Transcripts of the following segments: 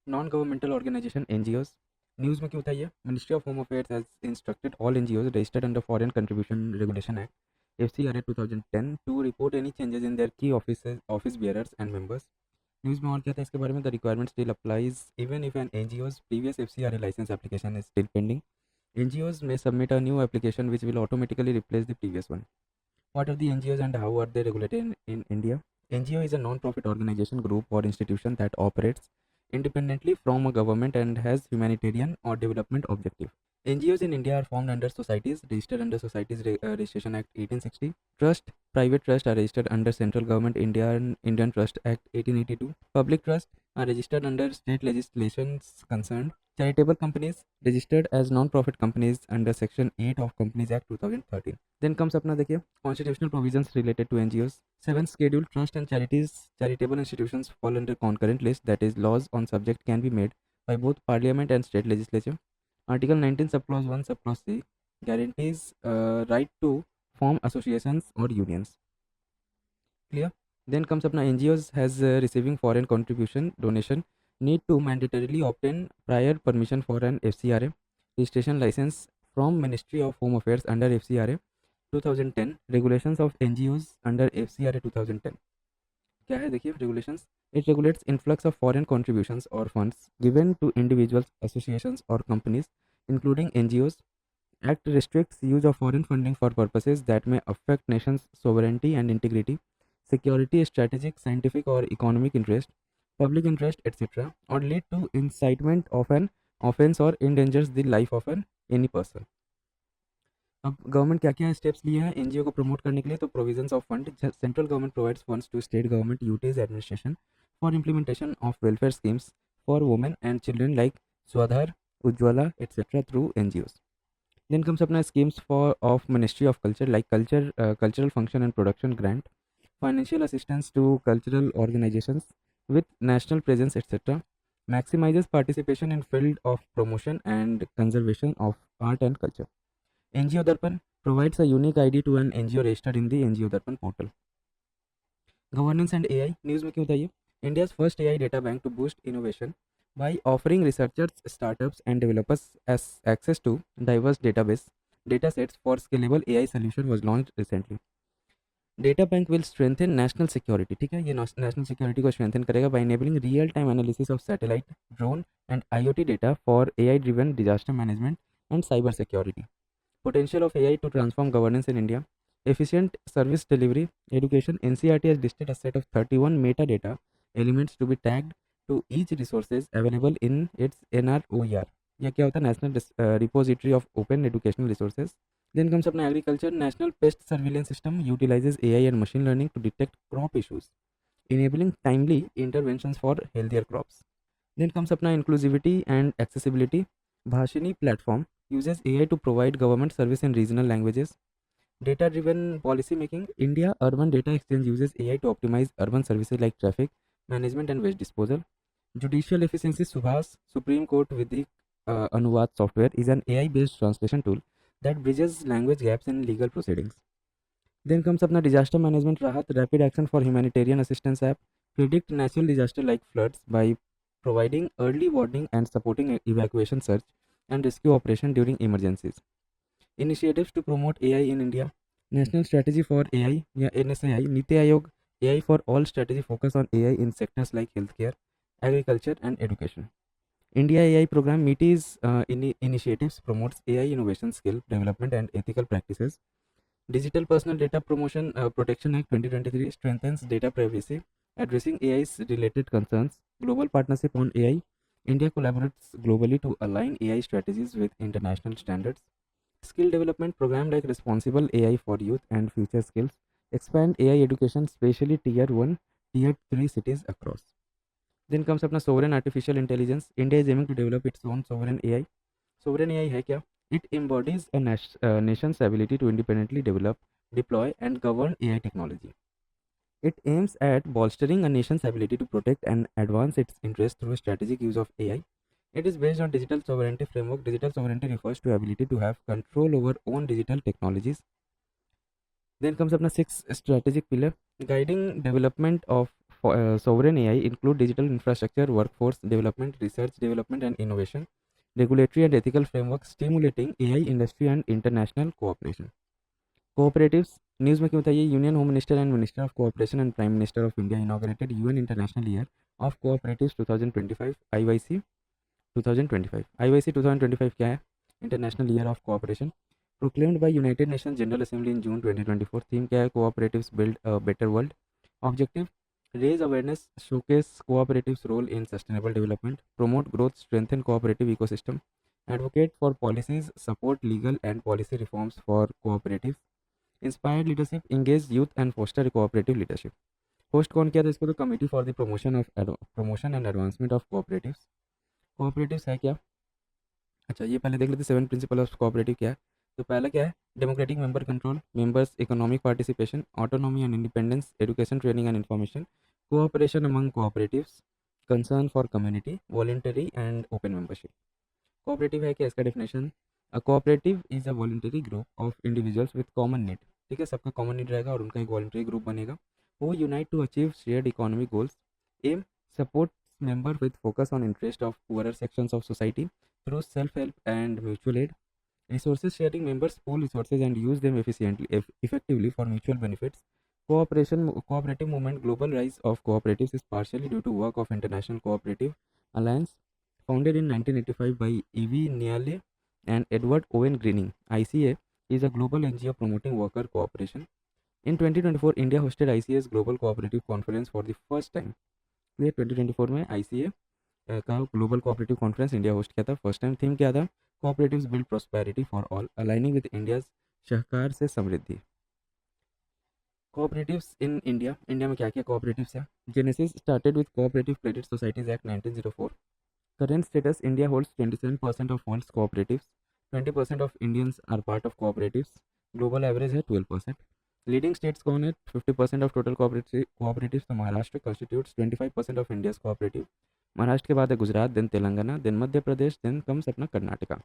Non governmental organisation NGOs news में क्यों था ये? Ministry of home affairs has instructed all NGOs registered under foreign contribution regulation act FCRA 2010 to report any changes in their key office bearers and members. News में और क्या था इसके बारे में? The requirement still applies even if an NGOs previous FCRA licence application is still pending. NGOs may submit a new application which will automatically replace the previous one. What are the NGOs and how are they regulated in India? NGO is a non-profit organization, group, or institution that operates independently from a government and has humanitarian or development objective. NGOs in India are formed under societies registered under Societies Registration Act 1860. Trust, private trust are registered under Central Government Indian Trust Act 1882. Public trust are registered under state legislations concerned. Charitable companies registered as non-profit companies under Section 8 of Companies Act 2013. Then comes अपना देखिए constitutional provisions related to NGOs. 7th schedule trust and charitable institutions fall under concurrent list, that is laws on subject can be made by both parliament and state legislature. Article 19 subclause 1 subclause C guarantees right to form associations or unions. Clear? Then comes अपना NGOs has receiving foreign contribution donation need to mandatorily obtain prior permission for an FCRA registration license from Ministry of Home Affairs under FCRA 2010 regulations of NGOs under FCRA 2010. क्या है देखिए regulations? It regulates influx of foreign contributions or funds given to individuals, associations or companies including NGOs. Act restricts use of foreign funding for purposes that may affect nation's sovereignty and integrity, security, strategic, scientific or economic interest, public interest, etc., or lead to incitement of an offense or endangers the life of any person. अब government क्या क्या steps लिए हैं NGO को promote करने के लिए? तो provisions of fund, central government provides funds to state government UTs administration for implementation of welfare schemes for women and children like Swadhar, Ujjwala etcetera through NGOs. Then comes अपना schemes for of Ministry of Culture like cultural function and production grant, financial assistance to cultural organizations with national presence, etc. Maximizes participation in field of promotion and conservation of art and culture. NGO Darpan provides a unique ID to an NGO registered in the NGO Darpan portal. Governance and AI news में क्यों था ये? India's first AI data bank to boost innovation by offering researchers, startups, and developers access to diverse data sets for scalable AI solution was launched recently. Data bank will strengthen national security. ठीक है, ये national security को strengthen करेगा by enabling real time analysis of satellite, drone, and IoT data for AI driven disaster management and cyber security. Potential of AI to transform governance in India. Efficient service delivery, education. NCERT has listed a set of 31 metadata elements to be tagged to each resources available in its NROER. यह क्या होता है? National Repository of Open Educational Resources. Then comes अपना agriculture. National Pest Surveillance System utilizes AI and machine learning to detect crop issues, enabling timely interventions for healthier crops. Then comes अपना inclusivity and accessibility. Bhashini platform uses AI to provide government service in regional languages. Data driven policy making. India Urban Data Exchange uses AI to optimize urban services like traffic management and waste disposal. Judicial efficiency. Subhas Supreme Court Vidhi Anuvad software is an AI based translation tool that bridges language gaps in legal proceedings. Then comes अपना disaster management. Rahat rapid action for humanitarian assistance app predict natural disaster like floods by providing early warning and supporting evacuation search and rescue operation during emergencies. Initiatives to promote AI in India. National Strategy for AI या NSAI. Niti Aayog AI for all strategy focus on AI in sectors like healthcare, agriculture and education. India AI program MITI's initiatives promotes AI innovation, skill development and ethical practices. Digital Personal Data Protection Act 2023 strengthens data privacy, addressing AI's related concerns. Global partnership on AI. India collaborates globally to align AI strategies with international standards. Skill development program like Responsible AI for Youth and Future Skills expand AI education, especially Tier 1, Tier 3 cities across. Then comes अपना sovereign artificial intelligence. India is aiming to develop its own sovereign AI. Sovereign AI है क्या? It embodies a nation's ability to independently develop, deploy, and govern AI technology. It aims at bolstering a nation's ability to protect and advance its interests through strategic use of AI. It is based on digital sovereignty framework. Digital sovereignty refers to ability to have control over own digital technologies. Then comes अपना 6th strategic pillar, guiding development of sovereign AI include digital infrastructure, workforce development, research development and innovation, regulatory and ethical frameworks stimulating AI industry and international cooperation. Cooperatives news में क्यों था ये? Union home minister and minister of cooperation and prime minister of India inaugurated UN international year of cooperatives 2025 IYC 2025. IYC 2025 क्या है? International year of cooperation proclaimed by United Nation General Assembly in June 2024. Theme क्या है? Cooperatives build a better world. Objective raise awareness, showcase cooperatives' role in sustainable development, promote growth, strengthen cooperative ecosystem, advocate for policies, support legal and policy reforms for cooperatives, inspire leadership, engage youth and foster cooperative leadership. Host कौन किया था इसको? तो committee for the promotion and advancement of cooperatives. Cooperatives है क्या? अच्छा, ये पहले देख लेते 7 प्रिंसिपल ऑफ कोऑपरेटिव क्या है. तो पहला क्या है? Democratic member control, members economic participation, autonomy and independence, education training and information, cooperation among cooperatives, concern for community, voluntary and open membership. Cooperative है क्या? इसका definition, a cooperative is a voluntary group of individuals with common need. ठीक है, सबका common need रहेगा और उनका एक वॉलंटरी ग्रुप बनेगा. वो unite to achieve shared economic goals. Aim support member with focus on interest of poorer sections of society through self-help and mutual aid. Resources sharing, members pool resources and use them effectively for mutual benefits. Cooperative movement. Global rise of cooperatives is partially due to work of International Cooperative Alliance, founded in 1985 by E.V. Niale and Edward Owen Greening. ICA is a global NGO promoting worker cooperation. In 2024, India hosted ICA's Global Cooperative Conference for the first time. ये 2024 में ICA का global cooperative conference India host किया था first time. Theme क्या था? Cooperatives build prosperity for all, aligning with India's Sahakar se Samriddhi. Cooperatives in India. India में क्या क्या कोऑपरेटिव्स है? Genesis started with cooperative credit societies act 1904. Current status, India holds 27% of world's cooperatives. 20% of Indians are part of cooperatives. Global average है 12%. Leading states कौन है? 50% of total cooperatives. तो Maharashtra constitutes 25% of India's cooperative. Maharashtra के बाद है Gujarat, then Telangana, then Madhya Pradesh, then comes अपना Karnataka.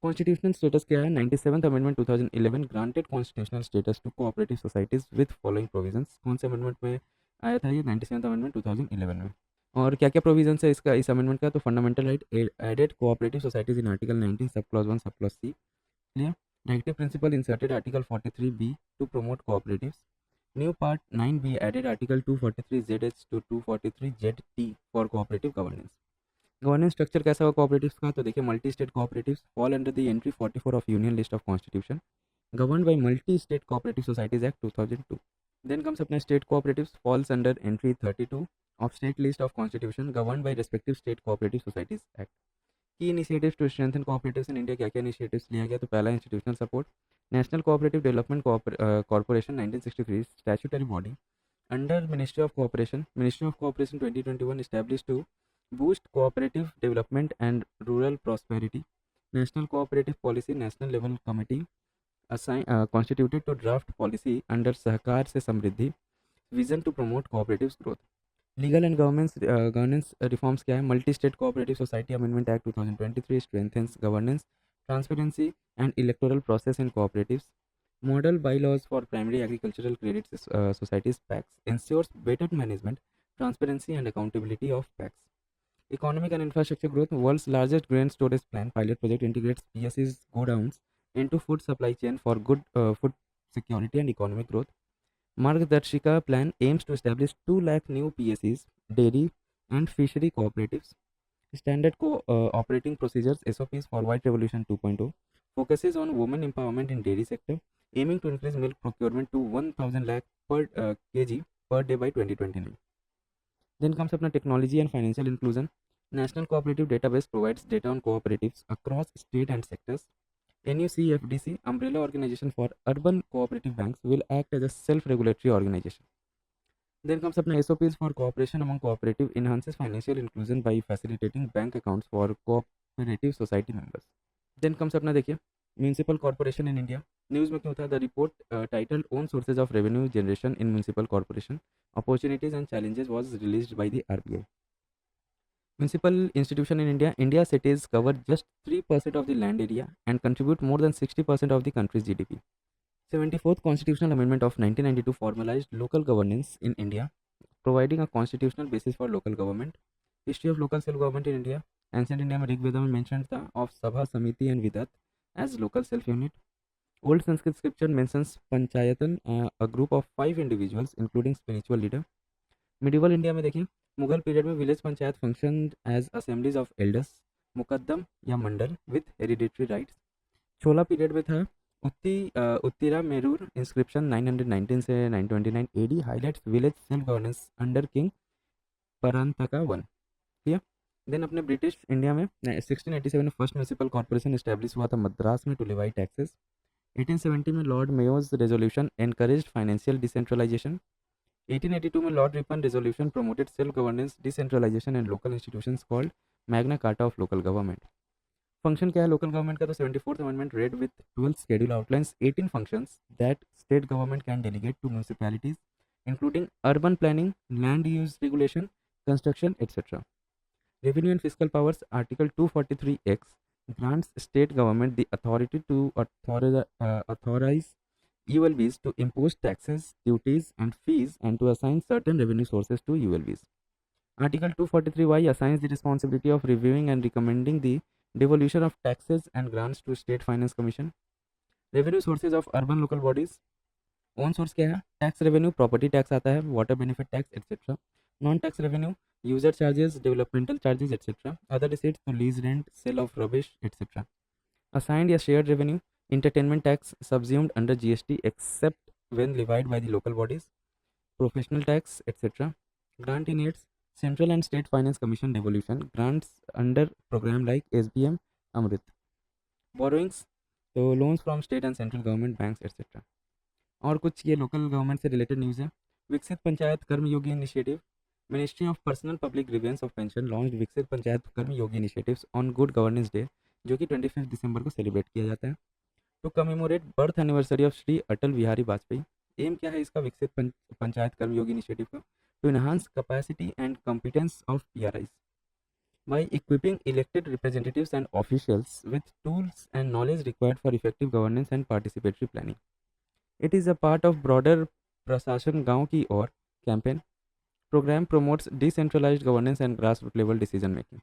Constitutional status क्या है? 97th amendment 2011 granted constitutional status to cooperative societies with following provisions. कौन से अमेंडमेंट में आया था ये? 97th अमेंडमेंट 2011 में. और क्या क्या प्रोविजंस है इसका, इस अमेंडमेंट का? तो fundamental right added cooperative societies in article 19 sub clause 1 sub clause C. Clear. Directive principle inserted article 43B to promote cooperatives. New Part 9B added Article 243ZH to 243ZT for cooperative governance. Governance structure कैसा होगा cooperatives का? तो देखिए, multi state cooperatives fall under the entry 44 of union list of constitution, governed by multi state cooperative societies act 2002. Then comes अपना state cooperatives falls under entry 32 of state list of constitution, governed by respective state cooperative societies act. Key initiatives to strengthen cooperatives in India. क्या क्या initiatives लिया गया? तो पहला institutional support. National cooperative development corporation 1963 statutory body under ministry of cooperation. Ministry of cooperation 2021 established to boost cooperative development and rural prosperity. National cooperative policy national level committee constituted to draft policy under Sahakar se Samriddhi vision to promote cooperatives growth. Legal and governance reforms क्या है? Multi state cooperative society amendment act 2023 strengthens governance, transparency and electoral process in cooperatives. Model bylaws for primary agricultural credit societies PACS ensures better management, transparency and accountability of PACS. Economic and infrastructure growth. World's largest grain storage plan pilot project integrates PSEs godowns into food supply chain for good food security and economic growth. Margdarshika plan aims to establish 2 lakh new PSEs, dairy and fishery cooperatives. Standard operating procedures SOPs for White Revolution 2.0 focuses on women empowerment in dairy sector, aiming to increase milk procurement to 1000 lakh per kg per day by 2029. Then comes अपना technology and financial inclusion. National Cooperative Database provides data on cooperatives across state and sectors. NUCFDC, umbrella organization for urban cooperative banks, will act as a self-regulatory organization. Then comes अपना SOPs for cooperation among cooperative enhances financial inclusion by facilitating bank accounts for cooperative society members. Then comes अपना देखिए municipal corporation in India. News में क्यों था? The report titled own sources of revenue generation in municipal corporation opportunities and challenges was released by the RBI. Municipal institution in India. India cities cover just 3% of the land area and contribute more than 60% of the country's GDP. 74th Constitutional Amendment of 1992 formalized local governance in India. Providing a constitutional basis for local government. History of local self government in India. Ancient India में ऋग्वेदा में mentioned था of Sabha Samiti and Vidatha as local self unit. Old Sanskrit scripture mentions Panchayatan, a group of 5 individuals including spiritual leader. Medieval India में देखिए, Mughal period में village panchayat function as assemblies of elders, Muqaddam या Mandal with hereditary rights. Chola period में था Uttiramerur inscription 919 से 929 AD highlights village self governance under king Parantaka one. ठीक है. Then अपने ब्रिटिश इंडिया में 1687 में फर्स्ट म्यूनिसिपल कॉर्पोरेशन इस्टेब्लिश हुआ था मद्रास में टू लिवाई टैक्सेस. 1870 में lord Mayo's resolution encouraged financial decentralisation. 1882 में lord Ripon resolution promoted self governance decentralisation and local institutions called Magna Carta of local government. Function क्या है local government का? तो 74th amendment read with 12th schedule outlines 18 functions that state government can delegate to municipalities including urban planning, land use regulation, construction etcetera. Revenue and fiscal powers. Article 243X grants state government the authority to authorize ULBs to impose taxes, duties and fees and to assign certain revenue sources to ULBs. Article 243Y assigns the responsibility of reviewing and recommending the devolution of taxes and grants to State Finance Commission. Revenue sources of urban local bodies. Own source क्या है? Tax revenue, property tax आता है, water benefit tax etcetera. Non tax revenue, user charges, developmental charges etcetera. Other receipts तो lease rent, sale of rubbish etcetera. Assigned या shared revenue, entertainment tax subsumed under GST except when levied by the local bodies, professional tax, etc. Grant in aids, Central and State Finance Commission devolution, grants under program like SBM, Amrit. Borrowings, तो loans from state and central government banks, etc. और कुछ ये local government से related news है. Viksit Panchayat Karma Yogi initiative. Ministry of personnel public grievances of pension launch Viksit Panchayat Karma Yogi initiatives on good governance day, जो कि 25 दिसंबर को सेलिब्रेट किया जाता है. To commemorate birth anniversary of Shri Atal Bihari Vajpayee. Aim क्या है इसका विकसित पंचायत कर्मयोगी इनिशिएटिव का? To enhance capacity and competence of PRIs by equipping elected representatives and officials with tools and knowledge required for effective governance and participatory planning. It is a part of broader प्रशासन गांव की ओर campaign. Program promotes decentralized governance and grassroots level decision making.